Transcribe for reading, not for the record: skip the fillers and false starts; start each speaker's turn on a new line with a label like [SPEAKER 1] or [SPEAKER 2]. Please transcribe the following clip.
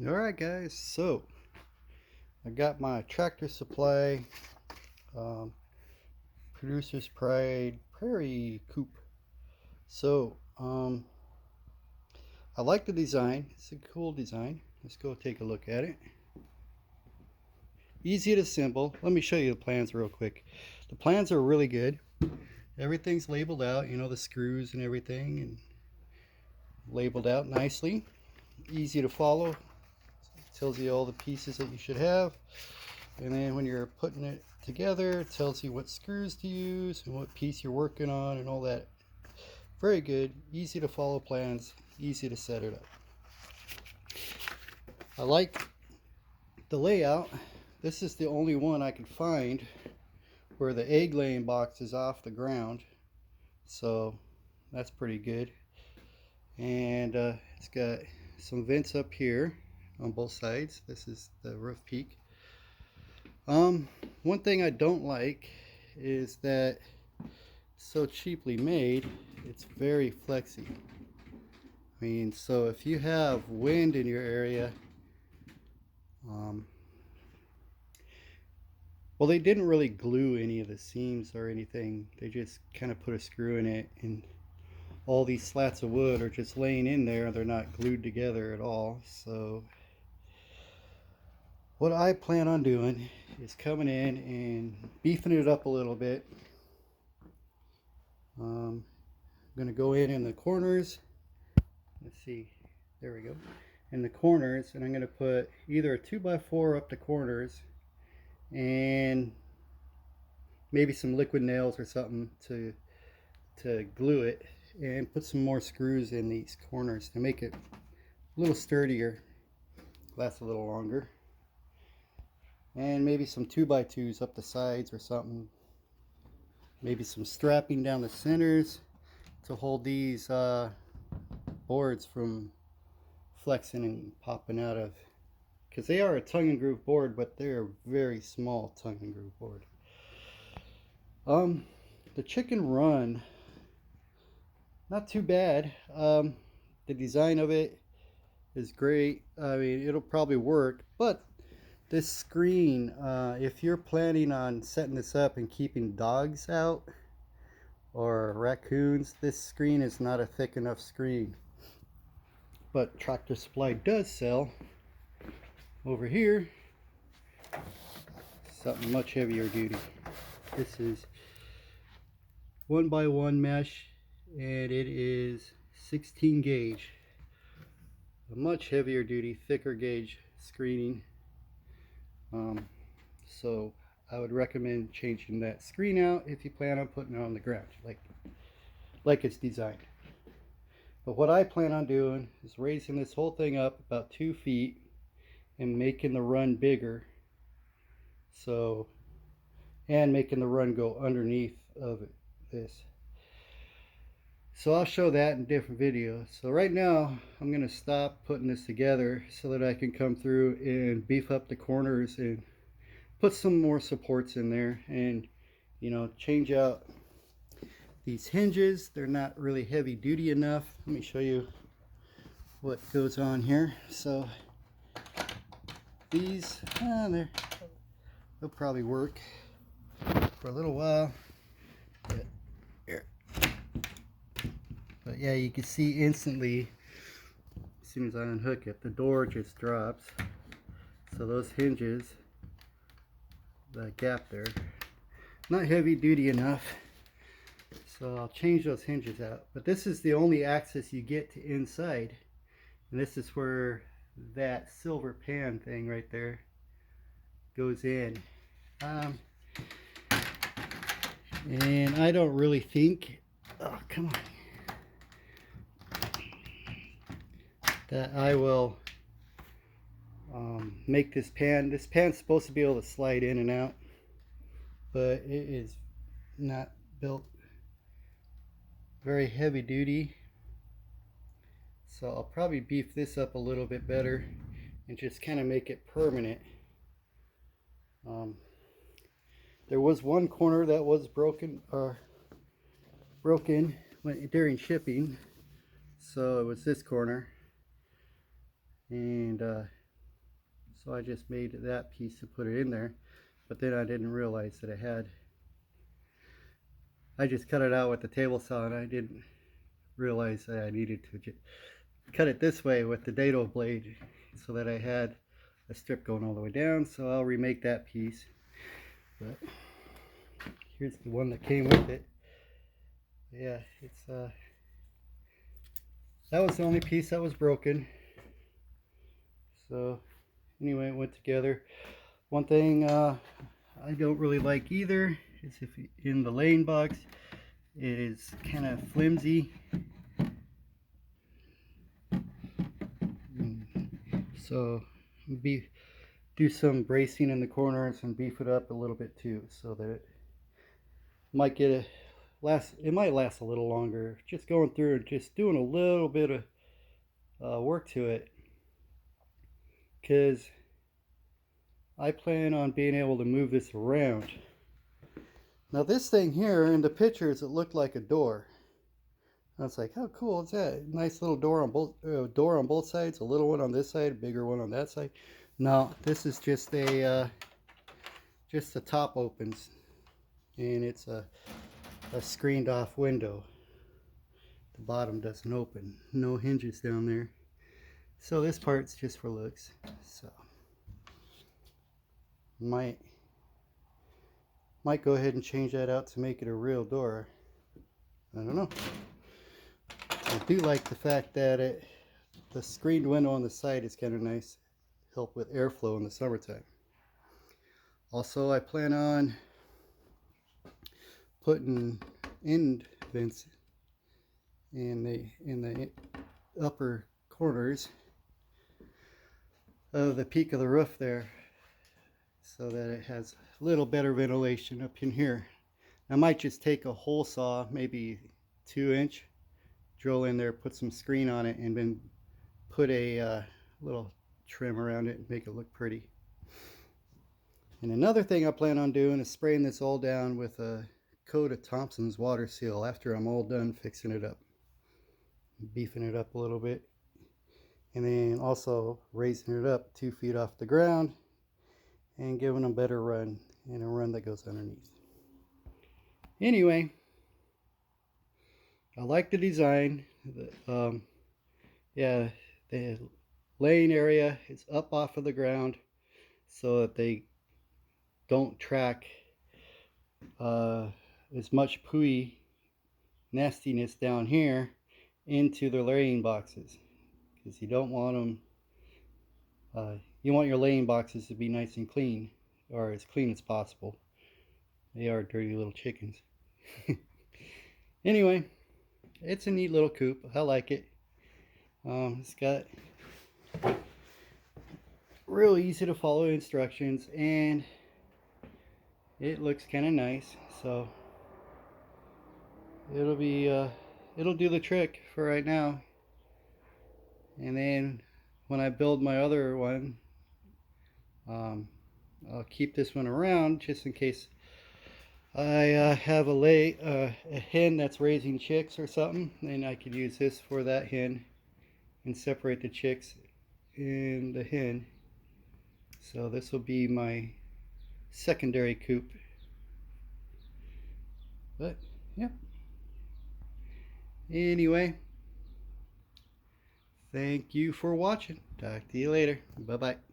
[SPEAKER 1] Alright guys, so I got my Tractor Supply um, Producer's Pride Prairie Coop. So I like the design. It's a cool design. Let's go take a look at it. Easy to assemble. Let me show you the plans real quick. The plans are really good. Everything's labeled out, you know, the screws and everything, and labeled out nicely. Easy to follow. It tells you all the pieces that you should have. And then when you're putting it together, it tells you what screws to use and what piece you're working on and all that. Very good, easy to follow plans, easy to set it up. I like the layout. This is the only one I could find where the egg laying box is off the ground, so that's pretty good. And it's got some vents up here on both sides. This is the roof peak. One thing I don't like is that it's so cheaply made. It's very flexy. I mean, so if you have wind in your area, well, they didn't really glue any of the seams or anything. They just kind of put a screw in it, and all these slats of wood are just laying in there. They're not glued together at all. So what I plan on doing is coming in and beefing it up a little bit. I'm going to go in the corners. Let's see, there we go. In the corners, and I'm going to put either a 2x4 up the corners and maybe some liquid nails or something to glue it, and put some more screws in these corners to make it a little sturdier, last a little longer. And maybe some 2x2s up the sides or something. Maybe some strapping down the centers to hold these boards from flexing and popping out of, because they are a tongue and groove board, but they're a very small tongue and groove board. The chicken run, not too bad. The design of it is great. I mean, it'll probably work, but this screen, if you're planning on setting this up and keeping dogs out or raccoons, this screen is not a thick enough screen. But Tractor Supply does sell over here something much heavier duty. This is 1x1 mesh, and it is 16 gauge. A much heavier duty, thicker gauge screening. So I would recommend changing that screen out if you plan on putting it on the ground like it's designed. But what I plan on doing is raising this whole thing up about 2 feet and making the run bigger, so, and making the run go underneath of it, this. So I'll show that in different videos. So right now I'm going to stop putting this together so that I can come through and beef up the corners and put some more supports in there, and, you know, change out these hinges. They're not really heavy duty enough. Let me show you what goes on here. So these, they'll probably work for a little while. But here. But yeah, you can see instantly, as soon as I unhook it, the door just drops. So those hinges, the gap there, not heavy duty enough. So I'll change those hinges out. But this is the only access you get to inside. And this is where that silver pan thing right there goes in. And I don't really think, oh come on, that I will make this pan's supposed to be able to slide in and out, but it is not built very heavy duty. So I'll probably beef this up a little bit better and just kind of make it permanent. There was one corner that was broken during shipping, so it was this corner, and so I just made that piece to put it in there, but then I didn't realize that I just cut it out with the table saw, and I didn't realize that I needed to cut it this way with the dado blade so that I had a strip going all the way down. So I'll remake that piece, but here's the one that came with it. Yeah, it's that was the only piece that was broken. So anyway, it went together. One thing I don't really like either is if in the laying box it is kind of flimsy. So do some bracing in the corners and beef it up a little bit too, so that it might it might last a little longer. Just going through and just doing a little bit of work to it, because I plan on being able to move this around. Now this thing here in the pictures, it looked like a door. I was like, how cool is that? Nice little door on both sides, a little one on this side, a bigger one on that side. No, this is just the top opens, and it's a screened off window. The bottom doesn't open, no hinges down there. So this part's just for looks. So might go ahead and change that out to make it a real door. I don't know. I do like the fact that the screened window on the side is kind of nice, help with airflow in the summertime. Also, I plan on putting end vents in the upper corners of the peak of the roof there, so that it has a little better ventilation up in here. I might just take a hole saw, maybe 2-inch, drill in there, put some screen on it, and then put a little trim around it and make it look pretty. And another thing I plan on doing is spraying this all down with a coat of Thompson's water seal after I'm all done fixing it up, beefing it up a little bit, and then also raising it up 2 feet off the ground and giving them a better run, and a run that goes underneath. Anyway, I like the design. Yeah, the laying area is up off of the ground so that they don't track as much pooey nastiness down here into the laying boxes, because you don't want them, you want your laying boxes to be nice and clean, or as clean as possible. They are dirty little chickens. Anyway, it's a neat little coop. I like it. It's got real easy to follow instructions, and it looks kind of nice. So it'll do the trick for right now. And then when I build my other one, I'll keep this one around just in case I have a hen that's raising chicks or something. Then I could use this for that hen and separate the chicks and the hen. So this will be my secondary coop. But yeah. Anyway, thank you for watching. Talk to you later. Bye bye.